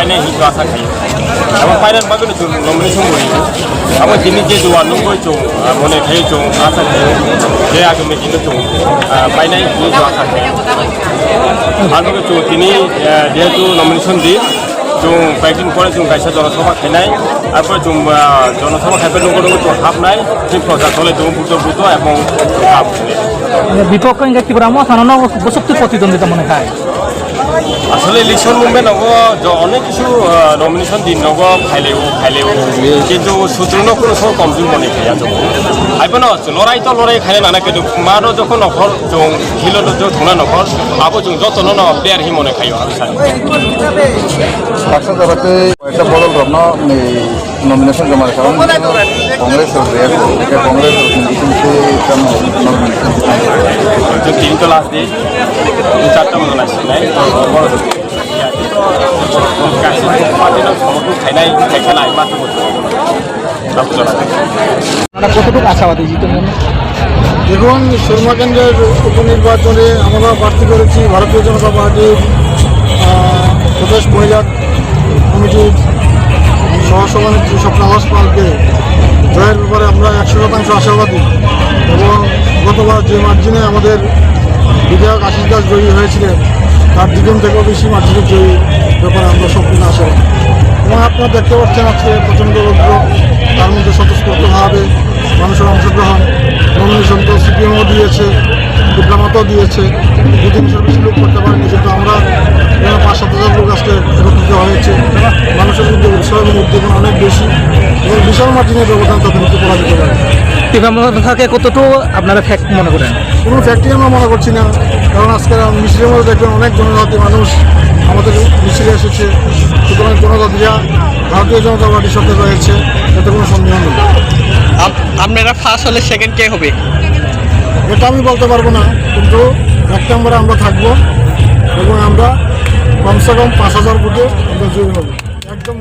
পাইনাই হিসু আশা খাই এবং পাইনান বাগিনো जों नमिनेशन করিব এবং তিনি যে জোয়া নঙ্গই जों মনে খাই जों আশা খাই যে আগে মিটিং जों পাইনাই হিসু আশা খাই আগে जों তিনি যেহেতু নমিনেশন দি जों কয়েকদিন পরে जों গাইসা জনসভা খাইনাই তারপরে जों জনসভা খাইবার নগর जों হাবনাই ঠিক প্রচার চলে जों বুট এবং হাব বিপক্ষ ত্রিপুরা সাধারণ বসক্তি প্রতিদ্বন্দ্বিতা মনে হয় আসলে ইলেকশন মুভমেন্ট অনেক কিছু নমিনেশন দিন নগ খাইলেও কিন্তু সুতরাং কোনো সময় কমজোর মনে খাইয়া যাব আইব না লড়াই তো লড়াই খাইলে নানা কিন্তু মারও যখন নখর जों হিলো ধোনা নখর আবো जों যতন প্লেয়ার হি মনে খাইও আমি সারি বাক্সা জেলাতে একটা বড় ঘটনা নমিনেশন জমা কারণ কংগ্রেস কংগ্রেস जों तीन तो लास्ट दिन 4টা মতো লাগছে নাই খাইনাই খাইখানাই মাত্র কতটুকু আশাবাদী জিতেন দেখুন সুরমা কেন্দ্রের উপনির্বাচনে আমরা প্রার্থী করেছি ভারতীয় জনতা পার্টির প্রদেশ মহিলা কমিটির সহসভানেত্রী স্বপ্নাভাস পালকে জয়ের ব্যাপারে আমরা 100% আশাবাদী এবং গতবার যে মার্জিনে আমাদের বিধায়ক আশিস দাস জয়ী হয়েছিলেন তার দ্বিগুণ থেকেও বেশি মার্জিনের জয়ী ব্যাপারে আমরা সম্পূর্ণ আশাবাদী এবং আপনারা দেখতে পাচ্ছেন আজকে প্রচণ্ড রৌদ্র তার মধ্যে স্বতঃস্ফূর্তভাবে মানুষের অংশগ্রহণ নমিনেশন তো সিপিএমও দিয়েছে ডিপ্লোমাতেও দিয়েছে 2-300 বেশি লোক করতে পারেনি কিন্তু আমরা 5-7 হাজার লোক আজকে একত্রিত হয়েছে মানুষের মধ্যে উৎসাহ এবং উদ্দীপনা অনেক বেশি এবং বিশাল মার্জিনের ব্যবধান তাদের মধ্যে করা যেতে পারে টিভি থাকে কতটুকু আপনারা ফ্যাক্ট মনে করেন কোনো ফ্যাক্টরি আমরা মনে করছি না কারণ আজকে মিছিলের মধ্যে দেখবেন অনেক জনজাতি মানুষ আমাদের মিছিলে এসেছে সুতরাং জনজাতিরা ভারতীয় জনতা পার্টির সাথে রয়েছে এতে কোনো সন্দেহ নেই আপনারা ফার্স্ট হলে সেকেন্ড কে হবে এটা আমি বলতে পারবো না কিন্তু 1 নম্বরে আমরা থাকবো এবং আমরা কমসে কম 5,000 ভোটে আমরা জয়ী হব একদম